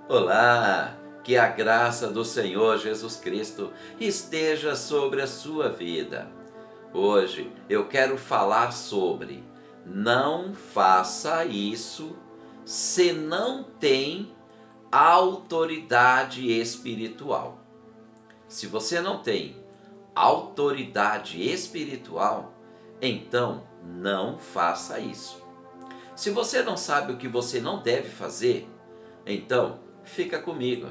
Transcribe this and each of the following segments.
Olá, que a graça do Senhor Jesus Cristo esteja sobre a sua vida. Hoje eu quero falar sobre não faça isso se não tem autoridade espiritual. Se você não tem autoridade espiritual, então não faça isso. Se você não sabe o que você não deve fazer, então fica comigo.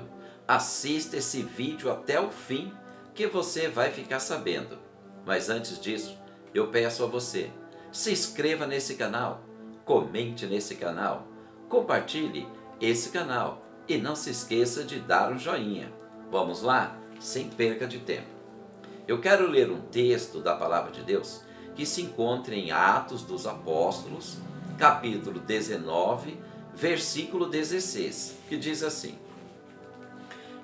Assista esse vídeo até o fim que você vai ficar sabendo. Mas antes disso, eu peço a você, se inscreva nesse canal, comente nesse canal, compartilhe esse canal e não se esqueça de dar um joinha. Vamos lá? Sem perca de tempo. Eu quero ler um texto da Palavra de Deus que se encontra em Atos dos Apóstolos, capítulo 19, versículo 16, que diz assim: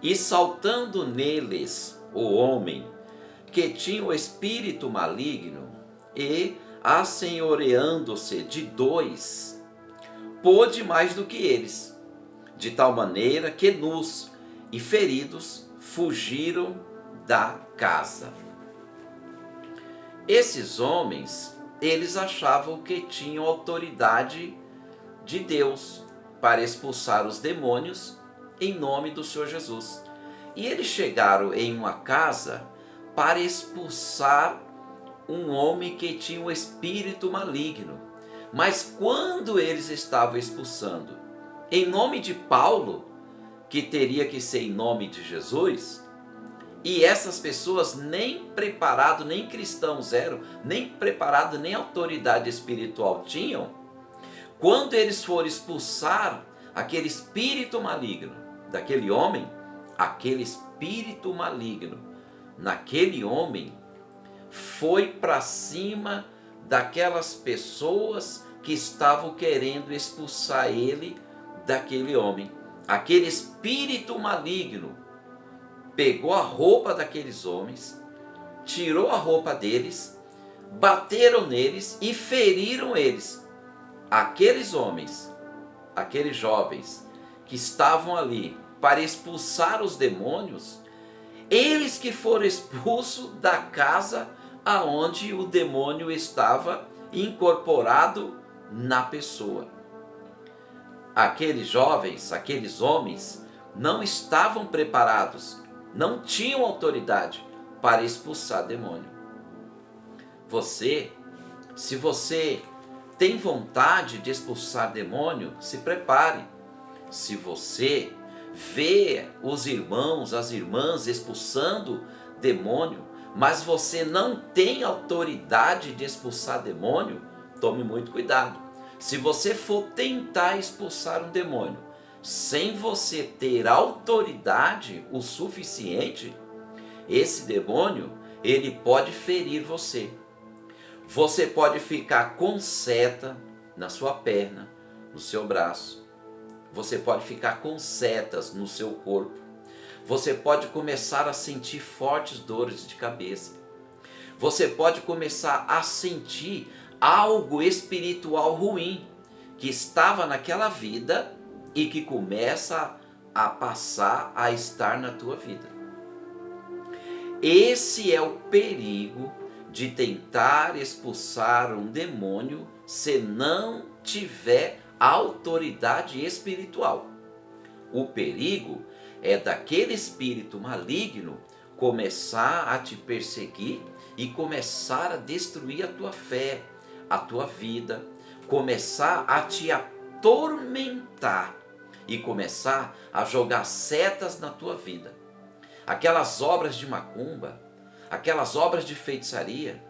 E saltando neles o homem que tinha o espírito maligno, e assenhoreando-se de dois, pôde mais do que eles, de tal maneira que nus e feridos fugiram da casa. Esses homens, eles achavam que tinham autoridade de Deus para expulsar os demônios em nome do Senhor Jesus. E eles chegaram em uma casa para expulsar um homem que tinha um espírito maligno. Mas quando eles estavam expulsando em nome de Paulo, que teria que ser em nome de Jesus, e essas pessoas nem preparado, nem cristãos eram, nem preparado, nem autoridade espiritual tinham, quando eles foram expulsar aquele espírito maligno daquele homem, aquele espírito maligno naquele homem foi para cima daquelas pessoas que estavam querendo expulsar ele daquele homem. Aquele espírito maligno pegou a roupa daqueles homens, tirou a roupa deles, bateram neles e feriram eles. Aqueles homens, aqueles jovens que estavam ali para expulsar os demônios, eles que foram expulsos da casa aonde o demônio estava incorporado na pessoa. Aqueles jovens, aqueles homens, não estavam preparados, não tinham autoridade para expulsar demônio. Se você tem vontade de expulsar demônio, se prepare. Se você vê os irmãos, as irmãs expulsando demônio, mas você não tem autoridade de expulsar demônio, tome muito cuidado. Se você for tentar expulsar um demônio sem você ter autoridade o suficiente, esse demônio, ele pode ferir você. Você pode ficar com seta na sua perna, no seu braço. Você pode ficar com setas no seu corpo. Você pode começar a sentir fortes dores de cabeça. Você pode começar a sentir algo espiritual ruim que estava naquela vida e que começa a passar a estar na tua vida. Esse é o perigo de tentar expulsar um demônio se não tiver autoridade espiritual. O perigo é daquele espírito maligno começar a te perseguir e começar a destruir a tua fé, a tua vida, começar a te atormentar e começar a jogar setas na tua vida. Aquelas obras de macumba, aquelas obras de feitiçaria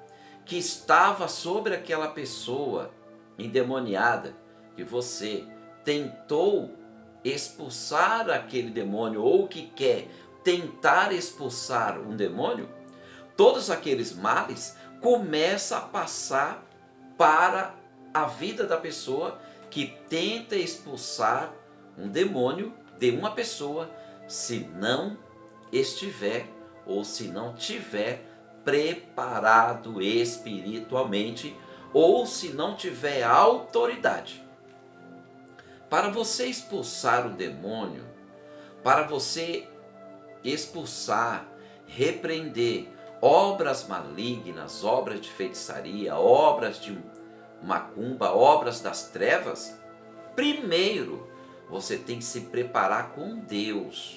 que estava sobre aquela pessoa endemoniada, que você tentou expulsar aquele demônio ou que quer tentar expulsar um demônio, todos aqueles males começam a passar para a vida da pessoa que tenta expulsar um demônio de uma pessoa, se não estiver ou se não tiver preparado espiritualmente ou se não tiver autoridade. Para você expulsar o demônio, para você expulsar, repreender obras malignas, obras de feitiçaria, obras de macumba, obras das trevas, primeiro você tem que se preparar com Deus.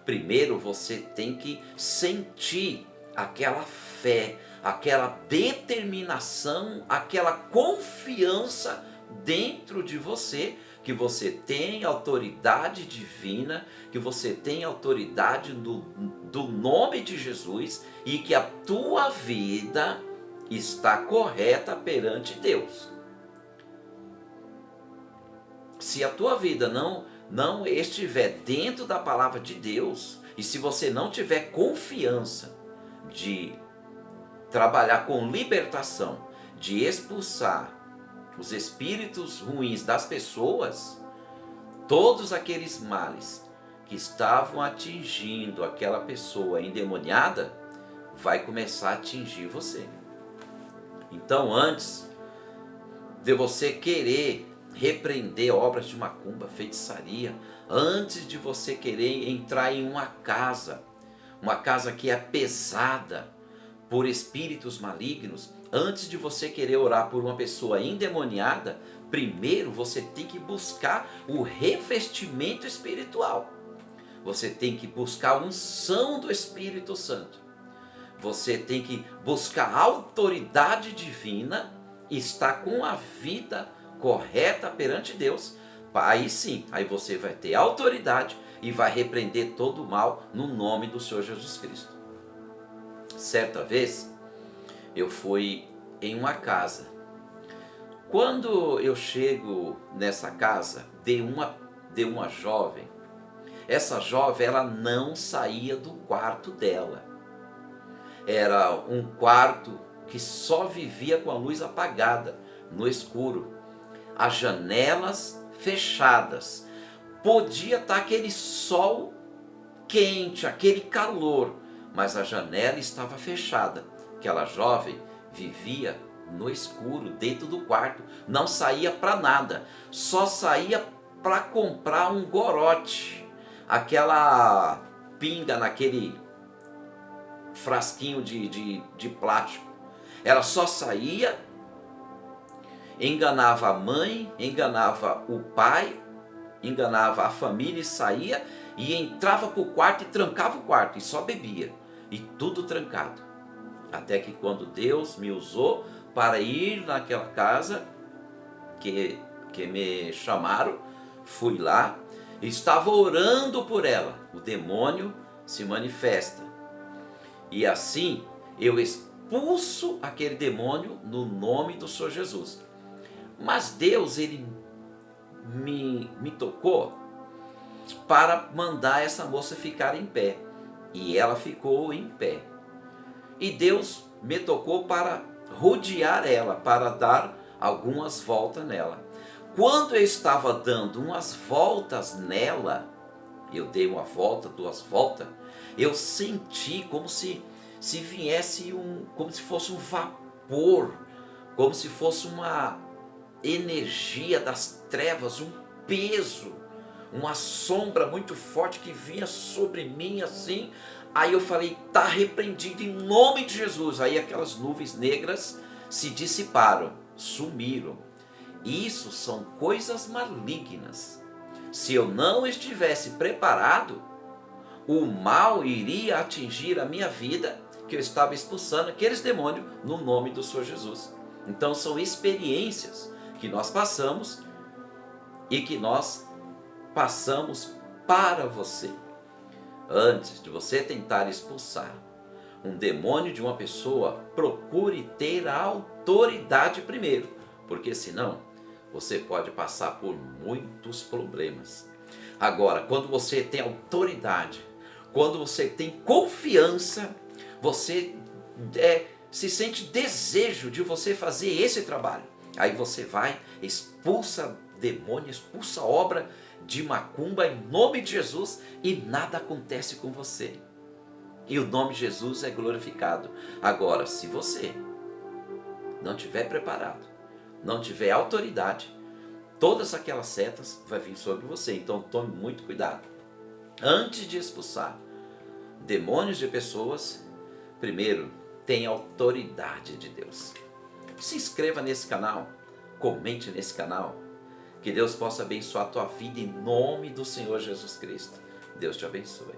Primeiro você tem que sentir aquela fé, aquela determinação, aquela confiança dentro de você, que você tem autoridade divina, que você tem autoridade do nome de Jesus e que a tua vida está correta perante Deus. Se a tua vida não estiver dentro da palavra de Deus, e se você não tiver confiança de trabalhar com libertação, de expulsar os espíritos ruins das pessoas, todos aqueles males que estavam atingindo aquela pessoa endemoniada, vai começar a atingir você. Então, antes de você querer repreender obras de macumba, feitiçaria, antes de você querer entrar em uma casa que é pesada por espíritos malignos, antes de você querer orar por uma pessoa endemoniada, primeiro você tem que buscar o revestimento espiritual. Você tem que buscar a unção do Espírito Santo. Você tem que buscar a autoridade divina e estar com a vida correta perante Deus. Aí sim, aí você vai ter autoridade e vai repreender todo o mal no nome do Senhor Jesus Cristo. Certa vez, eu fui em uma casa. Quando eu chego nessa casa, de uma jovem, essa jovem ela não saía do quarto dela. Era um quarto que só vivia com a luz apagada, no escuro. As janelas fechadas. Podia estar aquele sol quente, aquele calor, mas a janela estava fechada. Aquela jovem vivia no escuro, dentro do quarto, não saía para nada, só saía para comprar um gorote, aquela pinga naquele frasquinho de plástico. Ela só saía, enganava a mãe, enganava o pai, enganava a família e saía e entrava para o quarto e trancava o quarto e só bebia, e tudo trancado. Até que quando Deus me usou para ir naquela casa que me chamaram, fui lá, estava orando por ela, o demônio se manifesta. E assim eu expulso aquele demônio no nome do Senhor Jesus. Mas Deus, ele me tocou para mandar essa moça ficar em pé. E ela ficou em pé. E Deus me tocou para rodear ela, para dar algumas voltas nela. Quando eu estava dando umas voltas nela, eu dei uma volta, duas voltas, eu senti como se viesse como se fosse um vapor, como se fosse uma energia das trevas, um peso, uma sombra muito forte que vinha sobre mim assim. Aí eu falei, está repreendido em nome de Jesus. Aí aquelas nuvens negras se dissiparam, sumiram. Isso são coisas malignas. Se eu não estivesse preparado, o mal iria atingir a minha vida, que eu estava expulsando aqueles demônios no nome do Senhor Jesus. Então são experiências que nós passamos e que nós passamos para você. Antes de você tentar expulsar um demônio de uma pessoa, procure ter a autoridade primeiro, porque senão você pode passar por muitos problemas. Agora, quando você tem autoridade, quando você tem confiança, você se sente desejo de você fazer esse trabalho. Aí você vai, expulsa demônio, expulsa obra de macumba em nome de Jesus e nada acontece com você. E o nome de Jesus é glorificado. Agora, se você não estiver preparado, não tiver autoridade, todas aquelas setas vão vir sobre você. Então tome muito cuidado. Antes de expulsar demônios de pessoas, primeiro tem autoridade de Deus. Se inscreva nesse canal, comente nesse canal, que Deus possa abençoar a tua vida em nome do Senhor Jesus Cristo. Deus te abençoe.